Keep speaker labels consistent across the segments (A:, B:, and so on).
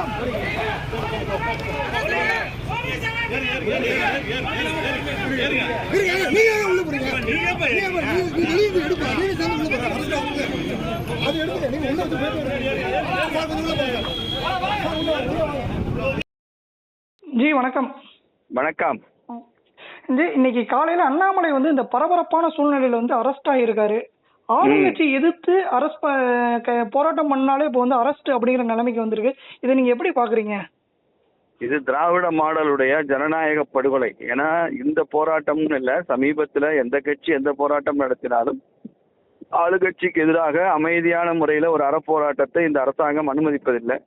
A: G வணக்கம்.
B: வணக்கம்
A: G, இன்னைக்கு காலையில அண்ணாமலை வந்து இந்த பரபரப்பான சூழ்நிலையில வந்து அரெஸ்ட் ஆகியிருக்காரு. ஆளுங்கட்சி எதிர்த்து அரெஸ்ட் போராட்டம் பண்ணாலே இப்போ வந்து அரெஸ்ட் அப்படிங்கிற நிலைமைக்கு வந்திருக்கு. இதை நீங்க எப்படி பாக்குறீங்க?
B: இது திராவிட மாடலுடைய ஜனநாயக படுகொலை. ஏன்னா இந்த போராட்டம்னு இல்லை, சமீபத்தில் எந்த கட்சி எந்த போராட்டம் நடத்தினாலும் ஆளுங்கட்சிக்கு எதிராக அமைதியான முறையில் ஒரு அறப்போராட்டத்தை இந்த அரசாங்கம் அனுமதிப்பதில்லை.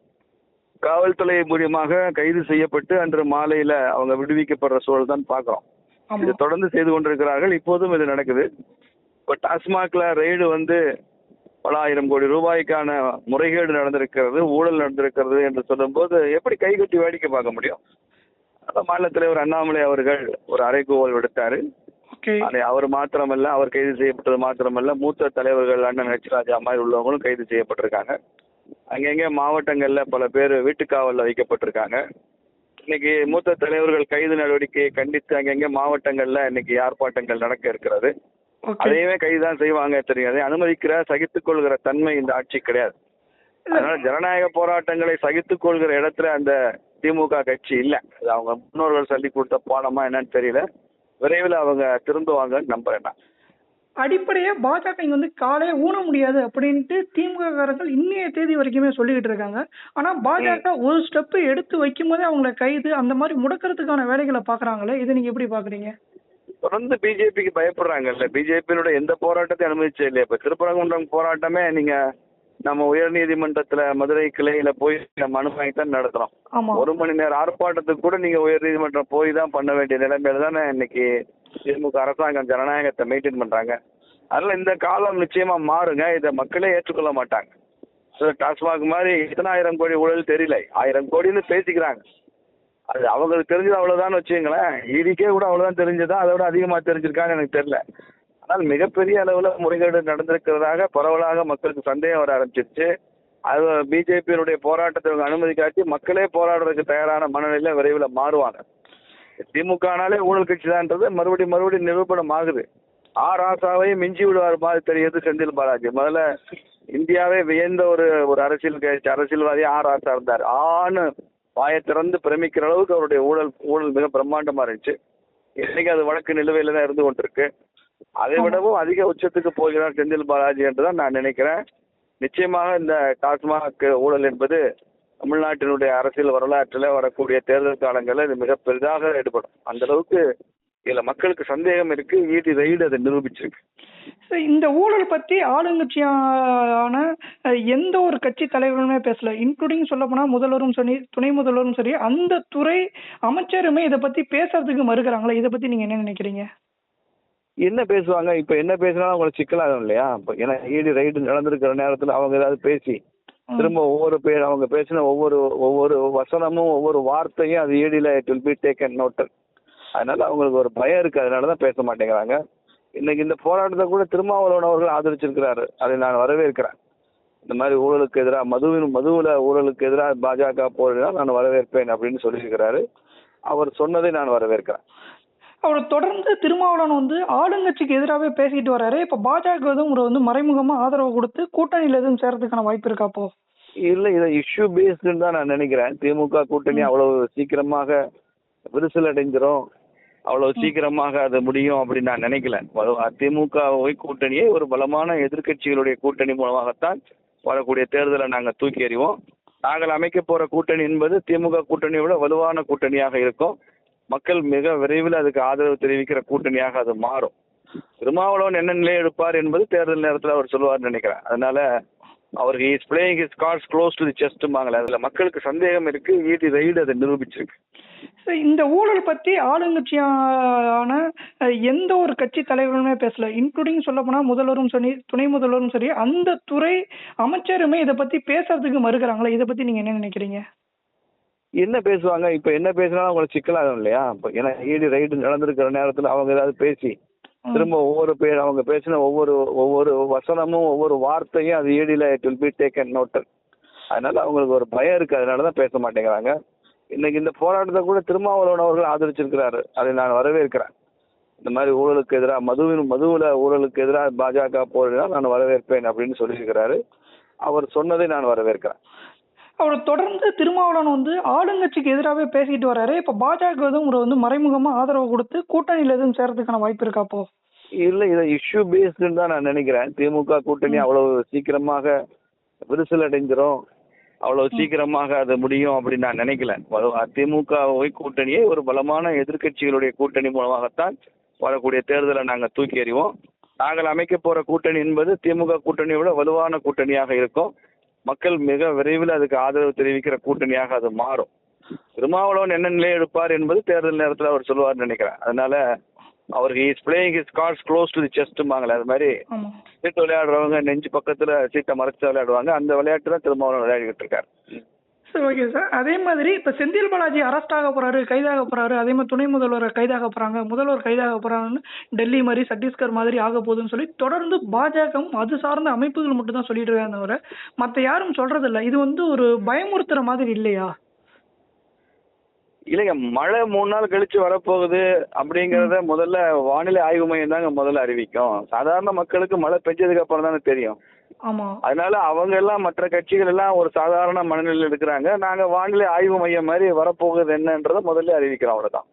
B: காவல்துறை மூலியமாக கைது செய்யப்பட்டு அன்று மாலையில அவங்க விடுவிக்கப்படுற சூழல் தான் பார்க்கிறோம். இதை தொடர்ந்து செய்து கொண்டிருக்கிறார்கள். இப்போதும் இது நடக்குது. இப்போ டாஸ்மாக்ல ரெய்டு வந்து பல ஆயிரம் கோடி ரூபாய்க்கான முறைகேடு நடந்திருக்கிறது, ஊழல் நடந்திருக்கிறது என்று சொல்லும்போது எப்படி கைகட்டி வேடிக்கை பார்க்க முடியும்? மாநில தலைவர் அண்ணாமலை அவர்கள் ஒரு அறைகூவல் விடுத்தாரு. அவர் மாத்திரமல்ல, அவர் கைது செய்யப்பட்டது மாத்திரமல்ல, மூத்த தலைவர்கள் அண்ணன் ஹெச்ராஜா மாதிரி உள்ளவங்களும் கைது செய்யப்பட்டிருக்காங்க. அங்கங்கே மாவட்டங்கள்ல பல பேர் வீட்டுக்காவலில் வைக்கப்பட்டிருக்காங்க. இன்னைக்கு மூத்த தலைவர்கள் கைது நடவடிக்கையை கண்டித்து அங்கங்கே மாவட்டங்கள்ல இன்னைக்கு ஆர்ப்பாட்டங்கள் நடக்க இருக்கிறது. அதையுமே கைதுதான் செய்வாங்க. தெரியும், அதை அனுமதிக்கிற சகித்துக் கொள்கிற தன்மை இந்த ஆட்சி கிடையாது. அதனால ஜனநாயக போராட்டங்களை சகித்துக் கொள்கிற இடத்துல அந்த திமுக கட்சி இல்லை. அது அவங்க முன்னோர்கள் சொல்லி கொடுத்த பாடமா என்னன்னு தெரியல. விரைவில் அவங்க திருந்துவாங்கன்னு நம்புறேன்.
A: அடிப்படையா பாஜக இங்க வந்து காலையே ஊன முடியாது அப்படின்ட்டு திமுக காரர்கள் இன்னைய தேதி வரைக்குமே சொல்லிக்கிட்டு இருக்காங்க. ஆனா பாஜக ஒரு ஸ்டெப் எடுத்து வைக்கும் போதே அவங்களை கைது அந்த மாதிரி முடக்கிறதுக்கான வேலைகளை பாக்குறாங்களே, இதை நீங்க எப்படி பாக்குறீங்க?
B: தொடர்ந்து பிஜேபிக்கு பயப்படுறாங்கல்ல. பிஜேபியினுடைய எந்த போராட்டத்தை அனுமதிச்சே இல்லையா? இப்ப திருப்பரங்குன்றம் போராட்டமே நீங்க நம்ம உயர்நீதிமன்றத்துல மதுரை கிளையில போய் நம்ம மனு வாங்கித்தான் நடத்துறோம். 1 மணி நேரம் ஆர்ப்பாட்டத்துக்கு கூட நீங்க உயர்நீதிமன்றம் போய் தான் பண்ண வேண்டிய நிலைமையில தானே இன்னைக்கு திமுக அரசாங்கம் ஜனநாயகத்தை மெயின்டைன் பண்றாங்க. அதனால இந்த காலம் நிச்சயமா மாறுங்க. இதை மக்களே ஏற்றுக்கொள்ள மாட்டாங்க. டாஸ்மாக் மாதிரி எத்தனை ஆயிரம் கோடி ஊழல் தெரியல, 1000 கோடின்னு பேசிக்கிறாங்க. அது அவங்களுக்கு தெரிஞ்சது அவ்வளவுதான் வச்சுங்களேன். ஈடிக்கே கூட அவ்வளவுதான் தெரிஞ்சதா, அதை விட அதிகமா தெரிஞ்சிருக்கான்னு எனக்கு தெரியல. ஆனால் மிகப்பெரிய அளவுல முறைகேடு நடந்திருக்கிறதாக பரவலாக மக்களுக்கு சந்தேகம் வர ஆரம்பிச்சிருச்சு. அது பிஜேபியினுடைய போராட்டத்தை அவங்க அனுமதி காட்டி மக்களே போராடுறதுக்கு தயாரான மனநிலையில விரைவில் மாறுவாங்க. திமுகனாலே ஊழல் கட்சி தான்ன்றது மறுபடியும் நிரூபணம் ஆகுது. ராசாவையும் மிஞ்சி விடுவார் மாதிரி தெரியுது செந்தில் பாலாஜி. முதல்ல இந்தியாவே வியந்த ஒரு அரசியல்வாதி ராசா இருந்தார். வாயை திறந்து பிரமிக்கிற அளவுக்கு அவருடைய ஊழல் மிக பிரம்மாண்டமா இருந்துச்சு. இன்னைக்கு அது வழக்கு நிலுவையில தான் இருந்து கொண்டிருக்கு. அதை விடவும் அதிக உச்சத்துக்கு போகிறார் செந்தில் பாலாஜி என்றுதான் நான் நினைக்கிறேன். நிச்சயமாக இந்த டாஸ்மாக் ஊழல் என்பது தமிழ்நாட்டினுடைய அரசியல் வரலாற்றில் வரக்கூடிய தேர்தல் காலங்களில் இது மிக பெரிதாக ஈடுபடும். அந்த அளவுக்கு இதுல மக்களுக்கு சந்தேகம் இருக்கு. ஈடி ரைடு அதை நிரூபிச்சிருக்கு.
A: இந்த ஊழல் பத்தி ஆளுங்கட்சியான எந்த ஒரு கட்சி தலைவருமே பேசல. இன்க்ளூடிங் சொல்ல போனா முதல்வரும் சரி, துணை முதல்வரும் சரி, அந்த துறை அமைச்சருமே இதை பத்தி பேசுறதுக்கு மறுக்கிறாங்களா? இதை பத்தி நீங்க என்ன நினைக்கிறீங்க?
B: என்ன பேசுவாங்க? இப்ப என்ன பேசினாலும் அவங்களுக்கு சிக்கலாகும் இல்லையா? ஏன்னா ஈடி ரைடு நடந்திருக்கிற நேரத்துல அவங்க ஏதாவது பேசி திரும்ப அவங்க பேசின ஒவ்வொரு வசனமும் ஒவ்வொரு வார்த்தையும் அது ஈடியில it will be taken noted. அதனால அவங்களுக்கு ஒரு பயம் இருக்கு. அதனாலதான் பேச மாட்டேங்கிறாங்க. இன்னைக்கு இந்த போராட்டத்தை கூட திருமாவளவன் அவர்கள் ஆதரிச்சிருக்கிறாரு. அதை நான் வரவேற்கிறேன். இந்த மாதிரி ஊழலுக்கு எதிராக மதுவுல ஊழலுக்கு எதிராக பாஜக போராடினால் நான் வரவேற்பேன் அப்படின்னு சொல்லியிருக்கிறாரு. அவர் சொன்னதை நான் வரவேற்கிறேன்.
A: அவர் தொடர்ந்து திருமாவளவன் வந்து ஆளுங்கட்சிக்கு எதிராகவே பேசிட்டு வர்றாரு. இப்ப பாஜக வந்து மறைமுகமா ஆதரவு கொடுத்து கூட்டணியில எதுவும் சேர்றதுக்கான வாய்ப்பு இருக்காப்போ?
B: இல்ல, இதை இஷ்யூ பேஸ்டுன்னு தான் நான் நினைக்கிறேன். திமுக கூட்டணி அவ்வளவு சீக்கிரமாக விரிசல் அடைஞ்சிரும், அவ்வளவு சீக்கிரமாக அது முடியும் அப்படின்னு நான் நினைக்கல. திமுக கூட்டணியை ஒரு பலமான எதிர்கட்சிகளுடைய கூட்டணி மூலமாகத்தான் வரக்கூடிய தேர்தலை நாங்கள் தூக்கி எறிவோம். நாங்கள் அமைக்க போற கூட்டணி என்பது திமுக கூட்டணியை விட வலுவான கூட்டணியாக இருக்கும். மக்கள் மிக விரைவில் அதுக்கு ஆதரவு தெரிவிக்கிற கூட்டணியாக அது மாறும். திருமாவளவன் என்ன நிலை எடுப்பார் என்பது தேர்தல் நேரத்தில் அவர் சொல்லுவார்னு நினைக்கிறேன். அதனால அவருக்கு is playing his cards close to the செஸ்ட்பாங்களே, அதுல மக்களுக்கு சந்தேகம் இருக்கு. ஈடி ரைடு அதை நிரூபிச்சிருக்கு.
A: இந்த ஊழல் பத்தி ஆளுங்கட்சியான எந்த ஒரு கட்சி தலைவருமே பேசல. இன்க்ளூடிங் சொல்ல போனா முதல்வரும் சரி, துணை முதல்வரும் சரி, அந்த துறை அமைச்சருமே இதை பத்தி பேசுறதுக்கு மறுக்கிறாங்களா? இதை பத்தி நீங்க என்ன நினைக்கிறீங்க?
B: என்ன பேசுவாங்க? இப்ப என்ன பேசினாலும் அவங்களுக்கு சிக்கலாகும் இல்லையா? ஏன்னா ஈடி ரைடு நடந்திருக்கிற நேரத்துல அவங்க ஏதாவது பேசி திரும்ப அவங்க பேசின ஒவ்வொரு வசனமும் ஒவ்வொரு வார்த்தையும் அது ஈடியில it will be taken noted. அதனால அவங்களுக்கு ஒரு பயம் இருக்கு, அதனாலதான் பேச மாட்டேங்கிறாங்க. இன்னைக்கு இந்த போராட்டத்தை கூட திருமாவளவன் அவர்கள் ஆதரிச்சிருக்கிறாரு, அதை நான் வரவேற்கிறேன். இந்த மாதிரி ஊழலுக்கு எதிராக மதுவுல ஊழலுக்கு எதிராக பாஜக போராடினால் நான் வரவேற்பேன் அப்படின்னு சொல்லியிருக்கிறாரு. அவர் சொன்னதை நான் வரவேற்கிறேன்.
A: அவர் தொடர்ந்து திருமாவளவன் வந்து ஆளுங்கட்சிக்கு எதிராகவே பேசிட்டு வர்றாரு. இப்ப பாஜக வந்து மறைமுகமா ஆதரவு கொடுத்து கூட்டணியில எதுவும் சேர்றதுக்கான வாய்ப்பு இருக்கா அப்போ?
B: இல்ல, இதை இஷ்யூ பேஸ்டுன்னு தான் நான் நினைக்கிறேன். திமுக கூட்டணி அவ்வளவு சீக்கிரமாக விரிசல் அடைஞ்சிரும், அவ்வளவு சீக்கிரமாக அது முடியும் அப்படின்னு நான் நினைக்கல. அதிமுக கூட்டணியை ஒரு பலமான எதிர்க்கட்சிகளுடைய கூட்டணி மூலமாகத்தான் வரக்கூடிய தேர்தலை நாங்க தூக்கி எறிவோம். நாங்கள் அமைக்க போற கூட்டணி என்பது திமுக கூட்டணியை விட வலுவான கூட்டணியாக இருக்கும். மக்கள் மிக விரைவில் அதுக்கு ஆதரவு தெரிவிக்கிற கூட்டணியாக அது மாறும். திருமாவளவன் என்ன நிலை எடுப்பார் என்பது தேர்தல் நேரத்தில் அவர் சொல்லுவார்னு நினைக்கிறேன். அதனால அவர் is playing his cards close to the செஸ்ட்மாங்கல, அது மாதிரி சீட்டு விளையாடுறவங்க நெஞ்சு பக்கத்துல சீட்டை மறைச்சு விளையாடுவாங்க. அந்த விளையாட்டு தான் திருமாவளவன் விளையாடிக்கிட்டு இருக்காரு.
A: சரி, ஓகே சார். அதே மாதிரி இப்ப செந்தில் பாலாஜி அரெஸ்ட் ஆக போறாரு, கைதாக போறாரு. அதே மாதிரி துணை முதல்வர் கைதாக போறாங்க, முதல்வர் கைதாக போறாங்கன்னு டெல்லி மாதிரி சத்தீஸ்கர் மாதிரி ஆக போகுதுன்னு சொல்லி தொடர்ந்து பாஜகவும் அது சார்ந்த அமைப்புகள் மட்டும் தான் சொல்லிட்டு இருக்காங்க தவிர மத்த யாரும் சொல்றது இல்ல. இது வந்து ஒரு பயமுறுத்துற மாதிரி இல்லையா?
B: இல்லைங்க, மழை 3 நாள் கழிச்சு வரப்போகுது அப்படிங்கறத முதல்ல வானிலை ஆய்வு மையம் தாங்க முதல்ல அறிவிக்கும். சாதாரண மக்களுக்கு மழை பெஞ்சதுக்கு அப்புறம் தானே தெரியும்.
A: ஆமா.
B: அதனால அவங்க எல்லாம் மற்ற கட்சிகள் எல்லாம் ஒரு சாதாரண மனநிலையில் இருக்கிறாங்க. நாங்க வானிலை ஆய்வு மையம் மாதிரி வரப்போகுது என்னன்றத முதல்ல அறிவிக்கிறோம், அவ்வளவுதான்.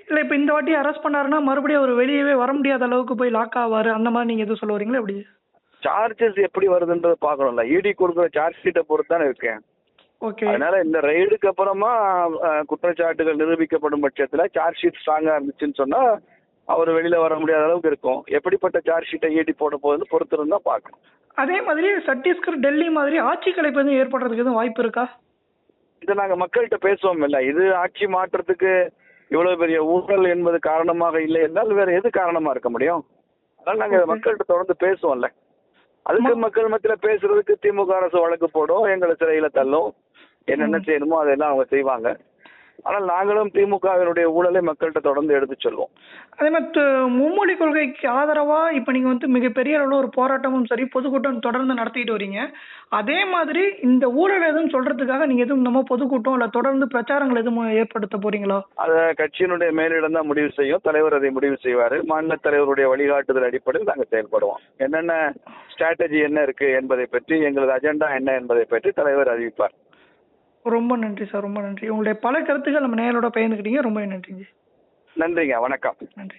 A: இல்ல, இப்ப இந்த வாட்டி அரெஸ்ட் பண்ணாருன்னா மறுபடியும் அவர் வெளியவே வர முடியாத அளவுக்கு போய் லாக் ஆவாரு, அந்த மாதிரி நீங்க எதுவும் சொல்ல வரீங்களா? எப்படி
B: சார்ஜஸ் எப்படி வருதுன்றத பாக்கணும்ல, இடி கொடுக்குற சார்ஜ் ஷீட்டை பொறுத்து தானே இருக்கேன். அதனால இந்த ரெய்டுக்கு அப்புறமா குற்றச்சாட்டுகள் நிரூபிக்கப்படும் பட்சத்துல சார்ஜ் ஷீட் ஸ்ட்ராங்கா இருந்துச்சுன்னு சொன்னா அவர் வெளியில வர முடியாத அளவுக்கு இருக்கும். எப்படிப்பட்ட சார்ஜ் ஷீட்டை ஈடி போட போகுதுன்னு பொறுத்து இருந்தா பார்க்கணும்.
A: அதே மாதிரி சத்தீஸ்கர் டெல்லி மாதிரி ஆட்சி கலைப்பு எதுவும் ஏற்படுறதுக்கு எதுவும் வாய்ப்பு இருக்கா?
B: இதை நாங்க மக்கள்கிட்ட பேசுவோம் இல்ல, இது ஆட்சி மாற்றத்துக்கு இவ்வளவு பெரிய ஊழல் என்பது காரணமாக இல்லை என்றால் வேற எது காரணமா இருக்க முடியும்? அதனால நாங்க மக்கள்கிட்ட தொடர்ந்து பேசுவோம்ல. அதுக்கு மக்கள் மத்தியில பேசுறதுக்கு திமுக அரசு வழக்கு போடும், எங்களை சிறையில தள்ளும், என்னென்ன செய்யணுமோ அதெல்லாம் அவங்க செய்வாங்க. ஆனால் நாங்களும் திமுகவினுடைய ஊழலை மக்கள்கிட்ட தொடர்ந்து எடுத்து சொல்லுவோம்.
A: அதே மாதிரி மும்மொழி கொள்கைக்கு ஆதரவா இப்ப நீங்க வந்து மிகப்பெரிய அளவுல ஒரு போராட்டமும் சரி பொதுக்கூட்டம் தொடர்ந்து நடத்திட்டு வரீங்க. அதே மாதிரி இந்த ஊழல் எதுவும் சொல்றதுக்காக நீங்க எதுவும் நம்ம பொதுக்கூட்டம் இல்ல தொடர்ந்து பிரச்சாரங்கள் எதுவும் ஏற்படுத்த போறீங்களா?
B: அத கட்சியினுடைய மேலிடம் தான் முடிவு செய்யும். தலைவர் அதை முடிவு செய்வாரு. மாநில தலைவருடைய வழிகாட்டுதல் அடிப்படையில் நாங்கள் செயல்படுவோம். என்னென்ன ஸ்ட்ராட்டஜி என்ன இருக்கு என்பதை பற்றி, எங்களது அஜெண்டா என்ன என்பதை பற்றி தலைவர் அறிவிப்பார்.
A: ரொம்ப நன்றி சார், ரொம்ப நன்றி. உங்களுடைய பல கருத்துக்கள் நம்ம நேரோட பகிர்ந்துக்கிட்டீங்க. ரொம்ப நன்றிங்க.
B: நன்றிங்க, வணக்கம்.
A: நன்றி.